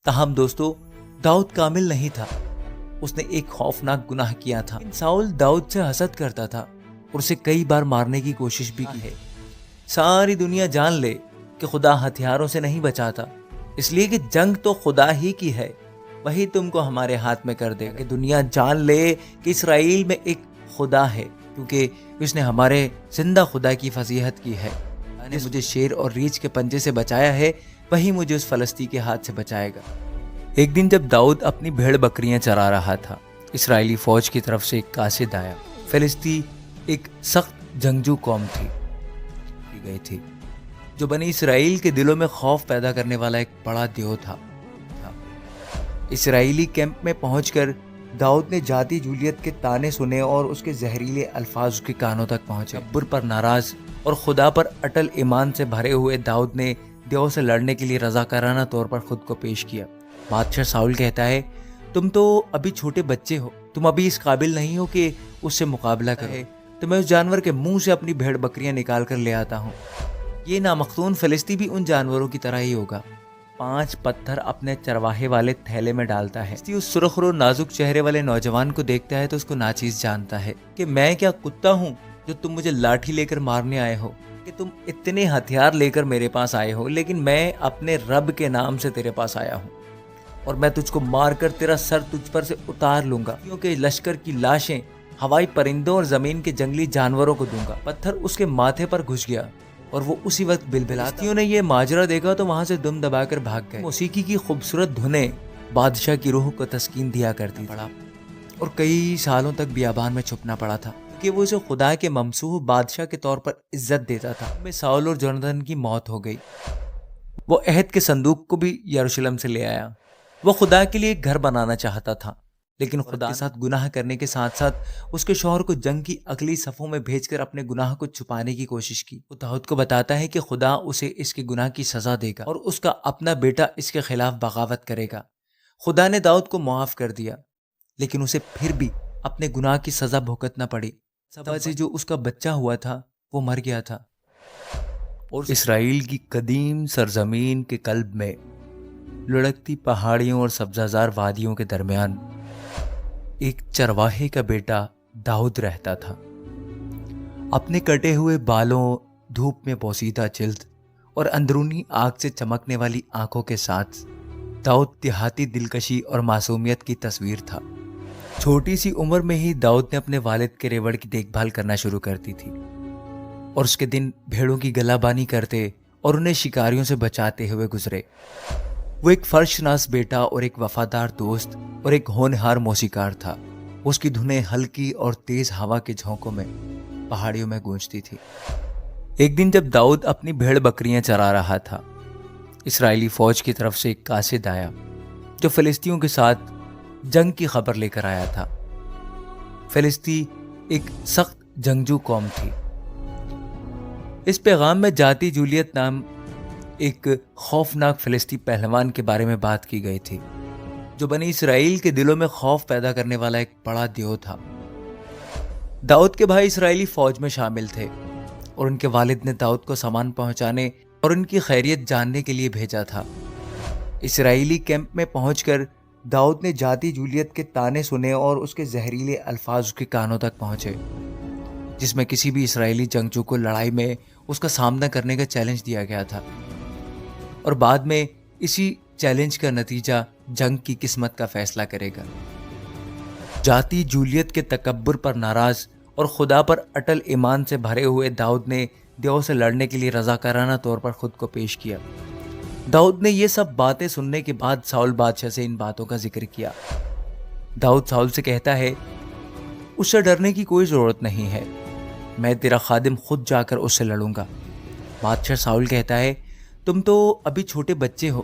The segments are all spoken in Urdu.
تاہم دوستو، داؤد کامل نہیں تھا. اس نے ایک خوفناک گناہ کیا تھا. ساؤل داؤد سے حسد کرتا تھا اور اسے کئی بار مارنے کی کوشش بھی کی ہے. ساری دنیا جان لے کہ خدا ہتھیاروں سے نہیں بچاتا، اس لیے کہ جنگ تو خدا ہی کی ہے، وہی تم کو ہمارے ہاتھ میں کر دے گا. کہ دنیا جان لے کہ اسرائیل میں ایک خدا ہے، کیونکہ اس نے ہمارے زندہ خدا کی فضیحت کی ہے. نے مجھے شیر اور ریچھ کے پنجے سے بچایا ہے، وہی مجھے اس فلسطی کے ہاتھ سے بچائے گا. ایک دن جب داؤد اپنی بھیڑ بکریاں چرا رہا تھا، اسرائیلی فوج کی طرف سے ایک قاصد آیا. فلسطی ایک سخت جنگجو قوم تھی جو بنی اسرائیل کے دلوں میں خوف پیدا کرنے والا ایک بڑا دیو تھا. اسرائیلی کیمپ میں پہنچ کر داؤد نے جاتی جولیت کے تانے سنے اور اس کے زہریلے الفاظ اس کے کانوں تک پہنچے. تکبر پر ناراض اور خدا پر اٹل ایمان سے بھرے ہوئے داؤد نے دیو سے لڑنے کے لیے رضاکارانہ طور پر خود کو پیش کیا. بادشاہ ساؤل کہتا ہے، تم تو ابھی چھوٹے بچے ہو، تم ابھی اس قابل نہیں ہو کہ اس سے مقابلہ کرے، تو میں اس جانور کے منہ سے اپنی بھیڑ بکریاں نکال کر لے آتا ہوں. یہ نامختون فلسطی بھی ان جانوروں کی طرح ہی ہوگا. 5 پتھر اپنے چرواہے والے تھیلے میں ڈالتا ہے. اس سرخ رو نازک چہرے والے نوجوان کو دیکھتا ہے تو اس کو ناچیز جانتا ہے کہ میں کیا کتا ہوں جو تم مجھے لاٹھی لے کر مارنے آئے ہو، کہ تم اتنے ہتھیار لے کر میرے پاس آئے ہو، لیکن میں اپنے رب کے نام سے تیرے پاس آیا ہوں اور میں تجھ کو مار کر تیرا سر تجھ پر سے اتار لوں گا، کیونکہ لشکر کی لاشیں ہوائی پرندوں اور زمین کے جنگلی جانوروں کو دوں گا. پتھر اس کے ماتھے پر گھس گیا اور وہ اسی وقت بلبلاتا. نے یہ ماجرا دیکھا تو وہاں سے دم دبا کر بھاگ گئے. موسیقی کی خوبصورت دھنیں بادشاہ کی روح کو تسکین دیا کرتی پڑا اور کئی سالوں تک بیابان میں چھپنا پڑا تھا کہ وہ اسے خدا کے ممسوح بادشاہ کے طور پر عزت دیتا تھا. میں ساؤل اور جوناتن کی موت ہو گئی. وہ عہد کے صندوق کو بھی یروشلم سے لے آیا. وہ خدا کے لیے ایک گھر بنانا چاہتا تھا، لیکن خدا کے ساتھ گناہ کرنے کے ساتھ ساتھ اس کے شوہر کو جنگ کی اگلی صفوں میں بھیج کر اپنے گناہ کو چھپانے کی کوشش کی. وہ داؤد کو بتاتا ہے کہ خدا اسے اس کے گناہ کی سزا دے گا اور اس کا اپنا بیٹا اس کے خلاف بغاوت کرے گا. خدا نے داؤد کو معاف کر دیا، لیکن اسے پھر بھی اپنے گناہ کی سزا بھگتنا پڑی. سبب سے جو اس کا بچہ ہوا تھا وہ مر گیا تھا. اور اسرائیل کی قدیم سرزمین کے قلب میں لڑکتی پہاڑیوں اور سبزہ زار وادیوں کے درمیان ایک چرواہے کا بیٹا داؤد رہتا تھا. اپنے کٹے ہوئے بالوں، دھوپ میں پوسیدہ جلد اور اندرونی آگ سے چمکنے والی آنکھوں کے ساتھ داؤد دیہاتی دلکشی اور معصومیت کی تصویر تھا. چھوٹی سی عمر میں ہی داؤد نے اپنے والد کے ریوڑ کی دیکھ بھال کرنا شروع کر دی تھی اور اس کے دن بھیڑوں کی گلہ بانی کرتے اور انہیں شکاریوں سے بچاتے ہوئے گزرے. وہ ایک فرشناس بیٹا اور ایک وفادار دوست اور ایک ہونہار موسیقار تھا. اس کی دھنیں ہلکی اور تیز ہوا کے جھونکوں میں پہاڑیوں میں گونجتی تھی. ایک دن جب داؤد اپنی بھیڑ بکریاں چرا رہا تھا، اسرائیلی فوج کی طرف سے ایک قاصد آیا جو فلسطینیوں کے ساتھ جنگ کی خبر لے کر آیا تھا. فلسطی ایک سخت جنگجو قوم تھی. اس پیغام میں جاتی جولیت نام ایک خوفناک فلسطی پہلوان کے بارے میں بات کی گئی تھی جو بنی اسرائیل کے دلوں میں خوف پیدا کرنے والا ایک بڑا دیو تھا. داؤد کے بھائی اسرائیلی فوج میں شامل تھے اور ان کے والد نے داؤد کو سامان پہنچانے اور ان کی خیریت جاننے کے لیے بھیجا تھا. اسرائیلی کیمپ میں پہنچ کر داؤد نے جاتی جولیت کے تانے سنے اور اس کے زہریلے الفاظ اس کے کانوں تک پہنچے، جس میں کسی بھی اسرائیلی جنگجو کو لڑائی میں اس کا سامنا کرنے کا چیلنج دیا گیا تھا اور بعد میں اسی چیلنج کا نتیجہ جنگ کی قسمت کا فیصلہ کرے گا. جاتی جولیت کے تکبر پر ناراض اور خدا پر اٹل ایمان سے بھرے ہوئے داؤد نے دیو سے لڑنے کے لیے رضاکارانہ طور پر خود کو پیش کیا. داؤد نے یہ سب باتیں سننے کے بعد ساؤل بادشاہ سے ان باتوں کا ذکر کیا. داؤد ساؤل سے کہتا ہے، اس سے ڈرنے کی کوئی ضرورت نہیں ہے، میں تیرا خادم خود جا کر اس سے لڑوں گا. بادشاہ ساؤل کہتا ہے، تم تو ابھی چھوٹے بچے ہو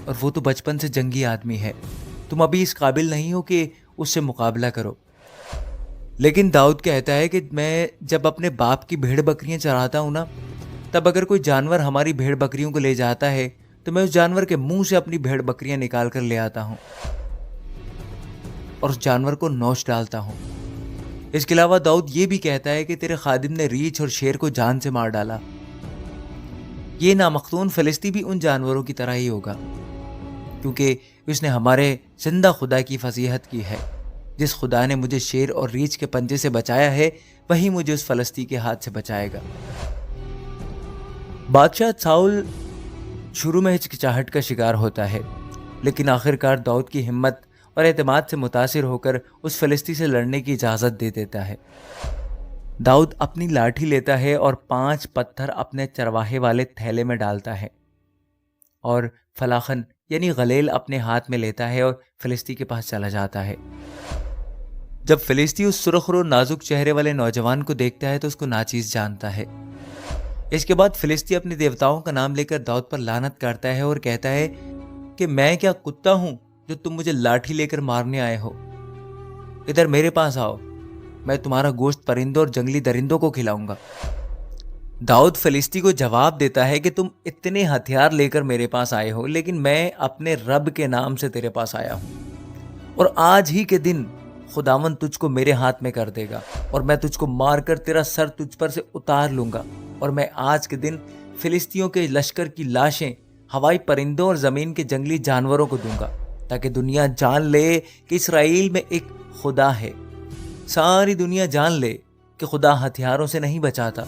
اور وہ تو بچپن سے جنگی آدمی ہے، تم ابھی اس قابل نہیں ہو کہ اس سے مقابلہ کرو. لیکن داؤد کہتا ہے کہ میں جب اپنے باپ کی بھیڑ بکریاں چراتا ہوں نا، تب اگر کوئی جانور ہماری بھیڑ بکریوں کو لے جاتا ہے تو میں اس جانور کے منہ سے اپنی بھیڑ بکریاں نکال کر لے آتا ہوں اور اس جانور کو نوچ ڈالتا ہوں. اس کے علاوہ داؤد یہ بھی کہتا ہے کہ تیرے خادم نے ریچھ اور شیر کو جان سے مار ڈالا. یہ نامختون فلسطی بھی ان جانوروں کی طرح ہی ہوگا. کیونکہ اس نے ہمارے زندہ خدا کی فضیحت کی ہے۔ جس خدا نے مجھے شیر اور ریچھ کے پنجے سے بچایا ہے وہی مجھے اس فلسطی کے ہاتھ سے بچائے گا۔ بادشاہ ساؤل شروع میں ہچکچاہٹ کا شکار ہوتا ہے، لیکن آخرکار داؤد کی ہمت اور اعتماد سے متاثر ہو کر اس فلسطی سے لڑنے کی اجازت دے دیتا ہے۔ داؤد اپنی لاٹھی لیتا ہے اور 5 پتھر اپنے چرواہے والے تھیلے میں ڈالتا ہے اور فلاخن یعنی غلیل اپنے ہاتھ میں لیتا ہے اور فلسطی کے پاس چلا جاتا ہے۔ جب فلسطی اس سرخ رو نازک چہرے والے نوجوان کو دیکھتا ہے تو اس کو ناچیز جانتا ہے۔ اس کے بعد فلسطی اپنے دیوتاؤں کا نام لے کر داؤد پر لعنت کرتا ہے اور کہتا ہے کہ میں کیا کتا ہوں جو تم مجھے لاٹھی لے کر مارنے آئے ہو؟ ادھر میرے پاس آؤ، میں تمہارا گوشت پرندوں اور جنگلی درندوں کو کھلاؤں گا۔ داؤد فلسطی کو جواب دیتا ہے کہ تم اتنے ہتھیار لے کر میرے پاس آئے ہو، لیکن میں اپنے رب کے نام سے تیرے پاس آیا ہوں، اور آج ہی کے دن خداوند تجھ کو میرے ہاتھ میں کر دے گا اور میں تجھ کو مار کر تیرا سر تجھ پر سے اتار لوں گا، اور میں آج کے دن فلسطیوں کے لشکر کی لاشیں ہوائی پرندوں اور زمین کے جنگلی جانوروں کو دوں گا، تاکہ دنیا جان لے کہ اسرائیل میں ایک خدا ہے۔ ساری دنیا جان لے کہ خدا ہتھیاروں سے نہیں بچاتا،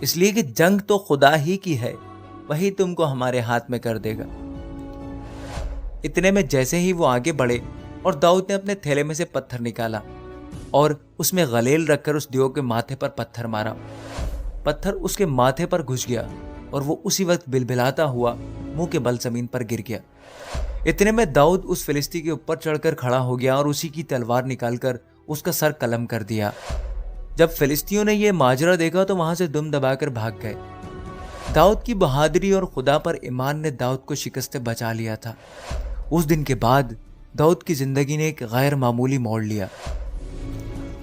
اس لیے کہ جنگ تو خدا ہی کی ہے، وہی تم کو ہمارے ہاتھ میں کر دے گا۔ اتنے میں جیسے ہی وہ آگے بڑھے اور داؤد نے اپنے تھیلے میں سے پتھر نکالا اور اس میں غلیل رکھ کر اس دیو کے ماتھے پر پتھر مارا، پتھر اس کے ماتھے پر گھس گیا اور وہ اسی وقت بلبلاتا ہوا منہ کے بل زمین پر گر گیا۔ اتنے میں داؤد اس فلسطی کے اوپر چڑھ کر کھڑا ہو گیا اور اسی کی تلوار نکال کر اس کا سر قلم کر دیا۔ جب فلسطینیوں نے یہ ماجرا دیکھا تو وہاں سے دم دبا کر بھاگ گئے۔ داؤد کی بہادری اور خدا پر ایمان نے داؤد کو شکست سے بچا لیا تھا۔ اس دن کے بعد داؤد کی زندگی نے ایک غیر معمولی موڑ لیا۔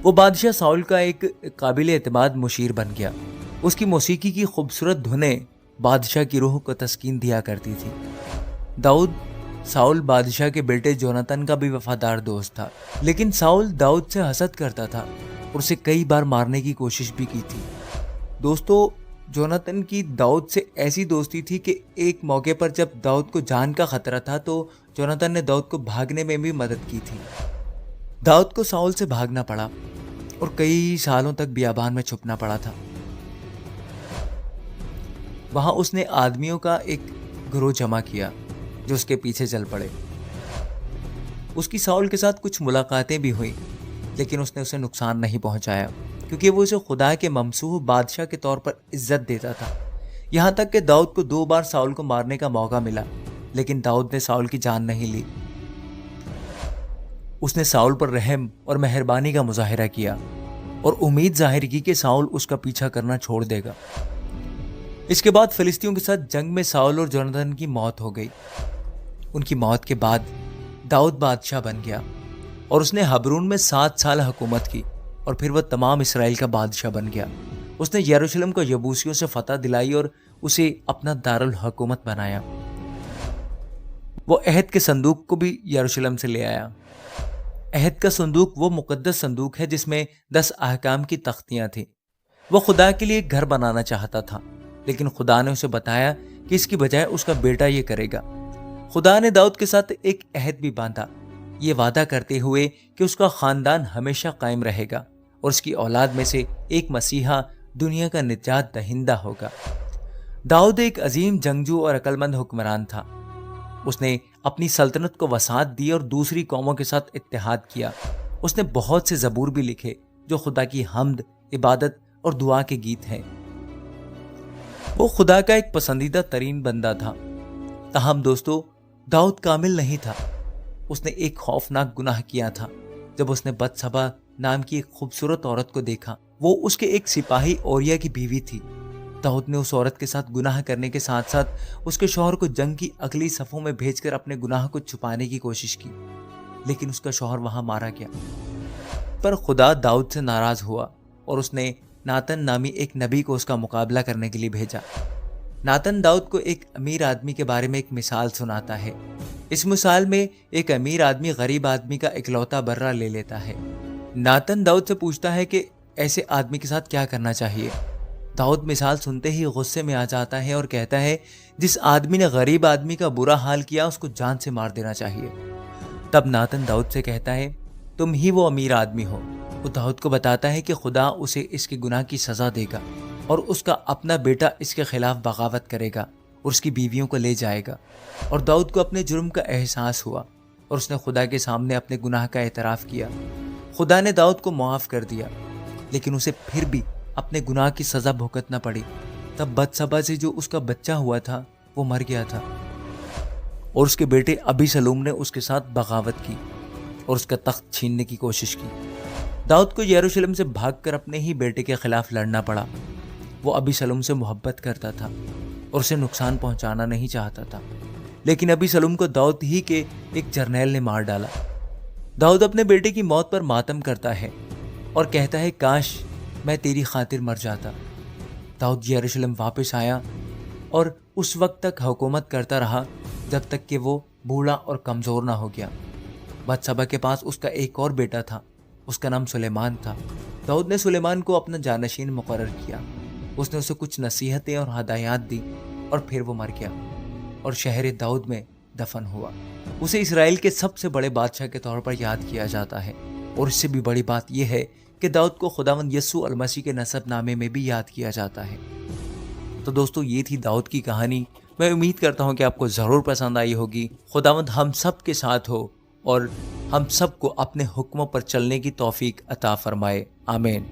وہ بادشاہ ساؤل کا ایک قابل اعتماد مشیر بن گیا۔ اس کی موسیقی کی خوبصورت دھنیں بادشاہ کی روح کو تسکین دیا کرتی تھی۔ داؤد ساؤل بادشاہ کے بیٹے جوناتن کا بھی وفادار دوست تھا، لیکن ساؤل داؤد سے حسد کرتا تھا اور اسے کئی بار مارنے کی کوشش بھی کی تھی۔ دوستو، جوناتن کی داؤد سے ایسی دوستی تھی کہ ایک موقع پر جب داؤد کو جان کا خطرہ تھا تو جوناتن نے داؤد کو بھاگنے میں بھی مدد کی تھی۔ داؤد کو ساؤل سے بھاگنا پڑا اور کئی سالوں تک بیابان میں چھپنا پڑا تھا۔ وہاں اس نے آدمیوں کا ایک گروہ جمع کیا جو اس کے پیچھے چل پڑے۔ اس کی ساؤل کے ساتھ کچھ ملاقاتیں بھی ہوئیں، لیکن اس نے اسے نقصان نہیں پہنچایا کیونکہ وہ اسے خدا کے ممسوح بادشاہ کے طور پر عزت دیتا تھا۔ یہاں تک کہ داؤد کو 2 بار ساؤل کو مارنے کا موقع ملا، لیکن داؤد نے ساؤل کی جان نہیں لی۔ اس نے ساؤل پر رحم اور مہربانی کا مظاہرہ کیا اور امید ظاہر کی کہ ساؤل اس کا پیچھا کرنا چھوڑ دے گا۔ اس کے بعد فلسطینیوں کے ساتھ جنگ میں ساؤل اور جوناتن کی موت ہو گئی۔ ان کی موت کے بعد داؤد بادشاہ بن گیا اور اس نے حبرون میں 7 سال حکومت کی اور پھر وہ تمام اسرائیل کا بادشاہ بن گیا۔ اس نے یروشلم کو یبوسیوں سے فتح دلائی اور اسے اپنا دارالحکومت بنایا۔ وہ عہد کے صندوق کو بھی یروشلم سے لے آیا۔ عہد کا صندوق وہ مقدس صندوق ہے جس میں 10 احکام کی تختیاں تھیں۔ وہ خدا کے لیے ایک گھر بنانا چاہتا تھا، لیکن خدا نے اسے بتایا کہ اس کی بجائے اس کا بیٹا یہ کرے گا۔ خدا نے داؤد کے ساتھ ایک عہد بھی باندھا، یہ وعدہ کرتے ہوئے کہ اس کا خاندان ہمیشہ قائم رہے گا اور اس کی اولاد میں سے ایک مسیحا دنیا کا نجات دہندہ ہوگا۔ داؤد ایک عظیم جنگجو اور عقل مند حکمران تھا۔ اس نے اپنی سلطنت کو وسعت دی اور دوسری قوموں کے ساتھ اتحاد کیا۔ اس نے بہت سے زبور بھی لکھے جو خدا کی حمد، عبادت اور دعا کے گیت ہیں۔ وہ خدا کا ایک پسندیدہ ترین بندہ تھا۔ تاہم دوستو، داؤد کامل نہیں تھا۔ اس نے ایک خوفناک گناہ کیا تھا جب اس نے بتسبا نام کی ایک خوبصورت عورت کو دیکھا۔ وہ اس کے ایک سپاہی اوریا کی بیوی تھی۔ داؤد نے اس عورت کے ساتھ گناہ کرنے کے ساتھ ساتھ اس کے شوہر کو جنگ کی اگلی صفوں میں بھیج کر اپنے گناہ کو چھپانے کی کوشش کی، لیکن اس کا شوہر وہاں مارا گیا۔ پر خدا داؤد سے ناراض ہوا اور اس نے ناتن نامی ایک نبی کو اس کا مقابلہ کرنے کے لیے بھیجا۔ ناتن داؤد کو ایک امیر آدمی کے بارے میں ایک مثال سناتا ہے۔ اس مثال میں ایک امیر آدمی غریب آدمی کا اکلوتا برہ لے لیتا ہے۔ ناتن داؤد سے پوچھتا ہے کہ ایسے آدمی کے ساتھ کیا کرنا چاہیے۔ داؤد مثال سنتے ہی غصے میں آ جاتا ہے اور کہتا ہے جس آدمی نے غریب آدمی کا برا حال کیا اس کو جان سے مار دینا چاہیے۔ تب ناتن داؤد سے کہتا ہے تم ہی وہ امیر آدمی ہو۔ وہ داؤد کو بتاتا ہے کہ خدا اسے اس کے گناہ کی سزا دے گا اور اس کا اپنا بیٹا اس کے خلاف بغاوت کرے گا اور اس کی بیویوں کو لے جائے گا۔ اور داؤد کو اپنے جرم کا احساس ہوا اور اس نے خدا کے سامنے اپنے گناہ کا اعتراف کیا۔ خدا نے داؤد کو معاف کر دیا، لیکن اسے پھر بھی اپنے گناہ کی سزا بھگتنا پڑی۔ تب بتسبا سے جو اس کا بچہ ہوا تھا وہ مر گیا تھا اور اس کے بیٹے ابی سلوم نے اس کے ساتھ بغاوت کی اور اس کا تخت چھیننے کی کوشش کی۔ داؤد کو یروشلم سے بھاگ کر اپنے ہی بیٹے کے خلاف لڑنا پڑا۔ وہ ابی سلوم سے محبت کرتا تھا اور اسے نقصان پہنچانا نہیں چاہتا تھا، لیکن ابی سلوم کو داؤد ہی کے ایک جرنیل نے مار ڈالا۔ داؤد اپنے بیٹے کی موت پر ماتم کرتا ہے اور کہتا ہے کاش میں تیری خاطر مر جاتا۔ داؤد یروشلم واپس آیا اور اس وقت تک حکومت کرتا رہا جب تک کہ وہ بوڑھا اور کمزور نہ ہو گیا۔ بتسبا کے پاس اس کا ایک اور بیٹا تھا، اس کا نام سلیمان تھا۔ داؤد نے سلیمان کو اپنا جانشین مقرر کیا۔ اس نے اسے کچھ نصیحتیں اور ہدایات دی اور پھر وہ مر گیا اور شہر داؤد میں دفن ہوا۔ اسے اسرائیل کے سب سے بڑے بادشاہ کے طور پر یاد کیا جاتا ہے، اور اس سے بھی بڑی بات یہ ہے کہ داؤد کو خداوند یسوع المسیح کے نسب نامے میں بھی یاد کیا جاتا ہے۔ تو دوستو یہ تھی داؤد کی کہانی۔ میں امید کرتا ہوں کہ آپ کو ضرور پسند آئی ہوگی۔ خداوند ہم سب کے ساتھ ہو اور ہم سب کو اپنے حکموں پر چلنے کی توفیق عطا فرمائے۔ آمین۔